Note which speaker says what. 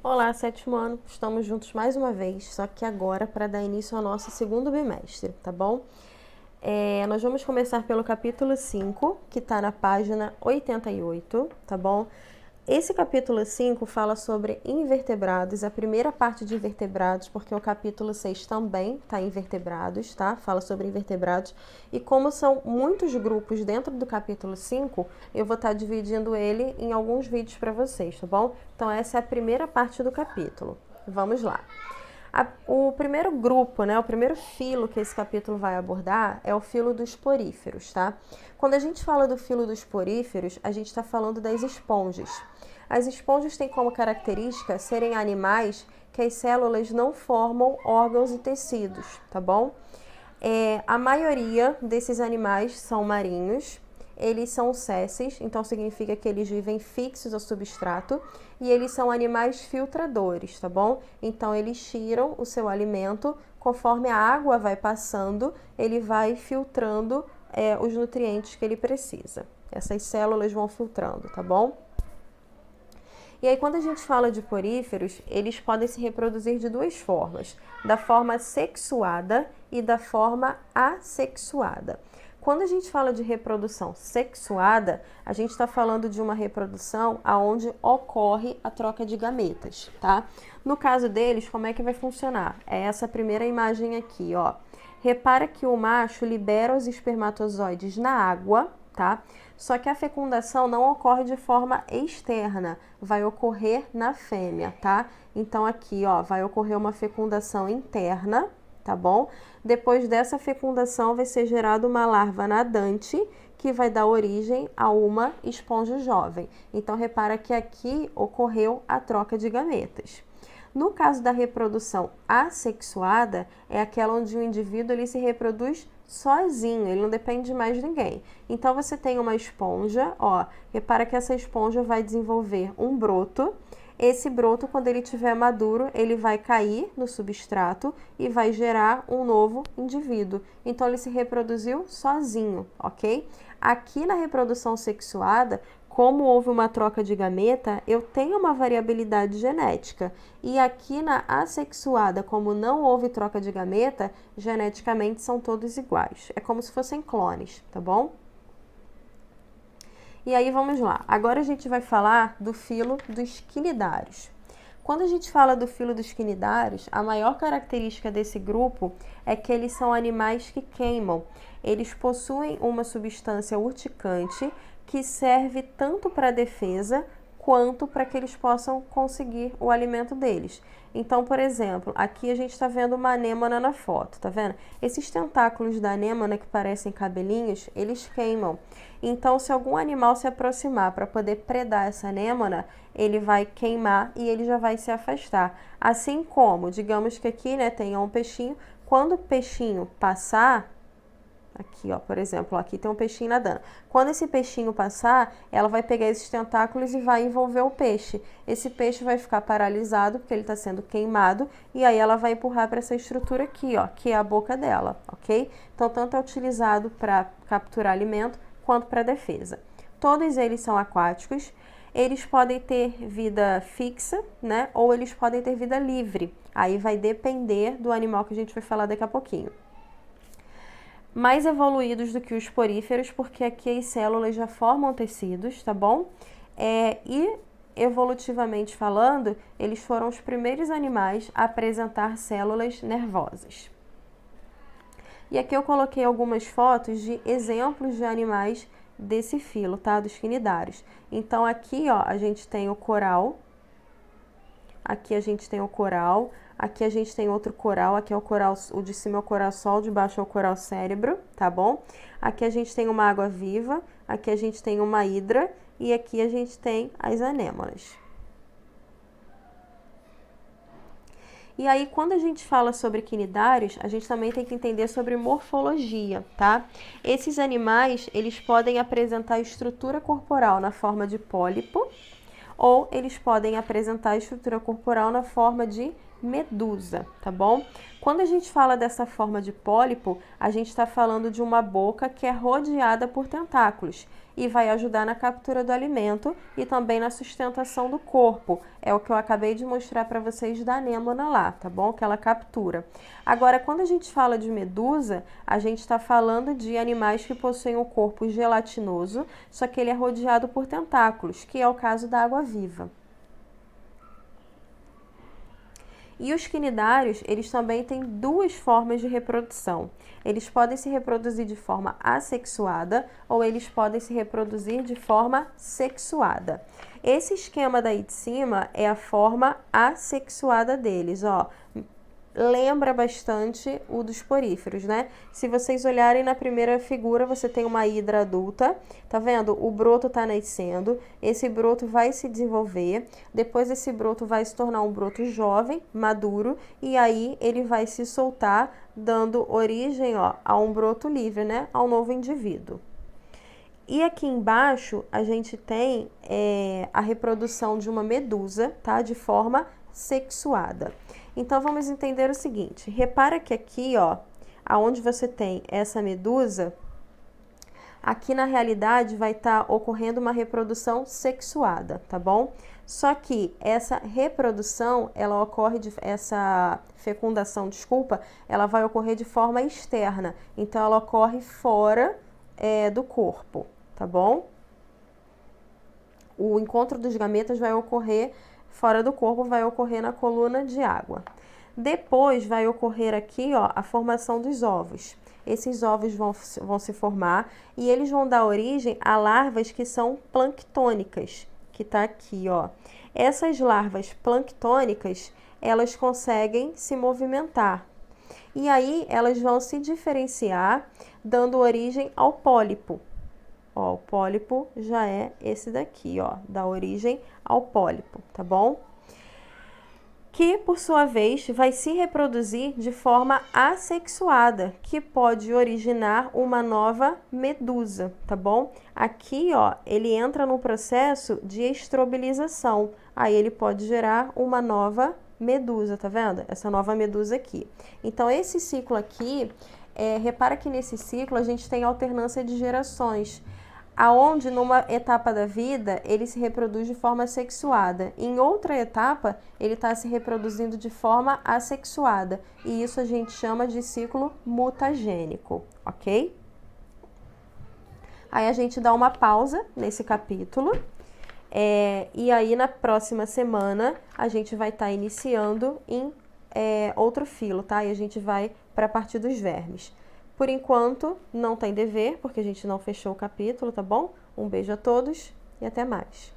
Speaker 1: Olá, sétimo ano, estamos juntos mais uma vez, só que agora para dar início ao nosso segundo bimestre, tá bom? Nós vamos começar pelo capítulo 5, que está na página 88, tá bom? Esse capítulo 5 fala sobre invertebrados, a primeira parte de invertebrados, porque o capítulo 6 também está em invertebrados, tá? Fala sobre invertebrados. E como são muitos grupos dentro do capítulo 5, eu vou estar dividindo ele em alguns vídeos para vocês, tá bom? Então essa é a primeira parte do capítulo. Vamos lá. O primeiro grupo, né, o primeiro filo que esse capítulo vai abordar é o filo dos poríferos, tá? Quando a gente fala do filo dos poríferos, a gente está falando das esponjas. As esponjas têm como característica serem animais que as células não formam órgãos e tecidos, tá bom? A maioria desses animais são marinhos. Eles são sésseis, então significa que eles vivem fixos ao substrato, e eles são animais filtradores, tá bom? Então eles tiram o seu alimento, conforme a água vai passando, ele vai filtrando os nutrientes que ele precisa. Essas células vão filtrando, tá bom? E aí, quando a gente fala de poríferos, eles podem se reproduzir de duas formas, da forma sexuada e da forma assexuada. Quando a gente fala de reprodução sexuada, a gente está falando de uma reprodução onde ocorre a troca de gametas, tá? No caso deles, como é que vai funcionar? É essa primeira imagem aqui, ó. Repara que o macho libera os espermatozoides na água, tá? Só que a fecundação não ocorre de forma externa, vai ocorrer na fêmea, tá? Então aqui, ó, vai ocorrer uma fecundação interna, tá bom? Depois dessa fecundação vai ser gerada uma larva nadante que vai dar origem a uma esponja jovem. Então repara que aqui ocorreu a troca de gametas. No caso da reprodução assexuada, é aquela onde o indivíduo ele se reproduz sozinho, ele não depende de mais ninguém. Então você tem uma esponja, ó, repara que essa esponja vai desenvolver um broto. Esse broto, quando ele estiver maduro, ele vai cair no substrato e vai gerar um novo indivíduo. Então ele se reproduziu sozinho, ok? Aqui na reprodução sexuada, como houve uma troca de gameta, eu tenho uma variabilidade genética. E aqui na assexuada, como não houve troca de gameta, geneticamente são todos iguais. É como se fossem clones, tá bom? E aí vamos lá. Agora a gente vai falar do filo dos quinidários. Quando a gente fala do filo dos quinidários, a maior característica desse grupo é que eles são animais que queimam. Eles possuem uma substância urticante que serve tanto para defesa quanto para que eles possam conseguir o alimento deles. Então, por exemplo, aqui a gente está vendo uma anêmona na foto, tá vendo? Esses tentáculos da anêmona que parecem cabelinhos, eles queimam. Então, se algum animal se aproximar para poder predar essa anêmona, ele vai queimar e ele já vai se afastar. Assim como, digamos que aqui, né, tenha um peixinho, quando o peixinho passar, aqui, ó, por exemplo, ó, aqui tem um peixinho nadando. Quando esse peixinho passar, ela vai pegar esses tentáculos e vai envolver o peixe. Esse peixe vai ficar paralisado porque ele está sendo queimado e aí ela vai empurrar para essa estrutura aqui, ó, que é a boca dela, ok? Então, tanto é utilizado para capturar alimento quanto para defesa. Todos eles são aquáticos. Eles podem ter vida fixa, né? Ou eles podem ter vida livre. Aí vai depender do animal que a gente vai falar daqui a pouquinho. Mais evoluídos do que os poríferos, porque aqui as células já formam tecidos, tá bom? E evolutivamente falando, eles foram os primeiros animais a apresentar células nervosas. E aqui eu coloquei algumas fotos de exemplos de animais desse filo, tá? Dos quinidários. Então aqui, ó, a gente tem o coral. Aqui a gente tem o coral. Aqui a gente tem outro coral, aqui é o coral, o de cima é o coral-sol, de baixo é o coral-cérebro, tá bom? Aqui a gente tem uma água-viva, aqui a gente tem uma hidra e aqui a gente tem as anêmonas. E aí, quando a gente fala sobre quinidários, a gente também tem que entender sobre morfologia, tá? Esses animais, eles podem apresentar estrutura corporal na forma de pólipo ou eles podem apresentar estrutura corporal na forma de medusa, tá bom? Quando a gente fala dessa forma de pólipo, a gente está falando de uma boca que é rodeada por tentáculos. e vai ajudar na captura do alimento e também na sustentação do corpo. É o que eu acabei de mostrar para vocês da anêmona lá, tá bom? Que ela captura. Agora, quando a gente fala de medusa, a gente está falando de animais que possuem um corpo gelatinoso, só que ele é rodeado por tentáculos, que é o caso da água-viva. E os quinidários, eles também têm duas formas de reprodução. Eles podem se reproduzir de forma assexuada ou eles podem se reproduzir de forma sexuada. Esse esquema daí de cima é a forma assexuada deles, ó. Lembra bastante o dos poríferos, né? Se vocês olharem na primeira figura, você tem uma hidra adulta, tá vendo? O broto tá nascendo, esse broto vai se desenvolver, depois esse broto vai se tornar um broto jovem, maduro, e aí ele vai se soltar, dando origem, ó, a um broto livre, né? Ao novo indivíduo. E aqui embaixo, a gente tem a reprodução de uma medusa, tá? De forma sexuada. Então, vamos entender o seguinte. Repara que aqui, ó, aonde você tem essa medusa, aqui na realidade vai estar ocorrendo uma reprodução sexuada, tá bom? Só que essa reprodução, ela ocorre, essa fecundação, desculpa, ela vai ocorrer de forma externa. Então, ela ocorre fora do corpo, tá bom? O encontro dos gametas vai ocorrer fora do corpo, vai ocorrer na coluna de água. Depois vai ocorrer aqui, ó, a formação dos ovos. Esses ovos vão se formar e eles vão dar origem a larvas que são planctônicas, que tá aqui, ó. Essas larvas planctônicas, elas conseguem se movimentar. E aí, elas vão se diferenciar, dando origem ao pólipo. Ó, o pólipo já é esse daqui, ó, dá origem ao pólipo, tá bom? Que, por sua vez, vai se reproduzir de forma assexuada, que pode originar uma nova medusa, tá bom? Aqui, ó, ele entra no processo de estrobilização, aí ele pode gerar uma nova medusa, tá vendo? Essa nova medusa aqui. Então, esse ciclo aqui, repara que nesse ciclo a gente tem alternância de gerações, aonde numa etapa da vida ele se reproduz de forma sexuada, em outra etapa ele está se reproduzindo de forma assexuada, e isso a gente chama de ciclo mutagênico, ok? Aí a gente dá uma pausa nesse capítulo, e aí na próxima semana a gente vai estar iniciando em outro filo, tá? E a gente vai para a parte dos vermes. Por enquanto, não tem dever, porque a gente não fechou o capítulo, tá bom? Um beijo a todos e até mais.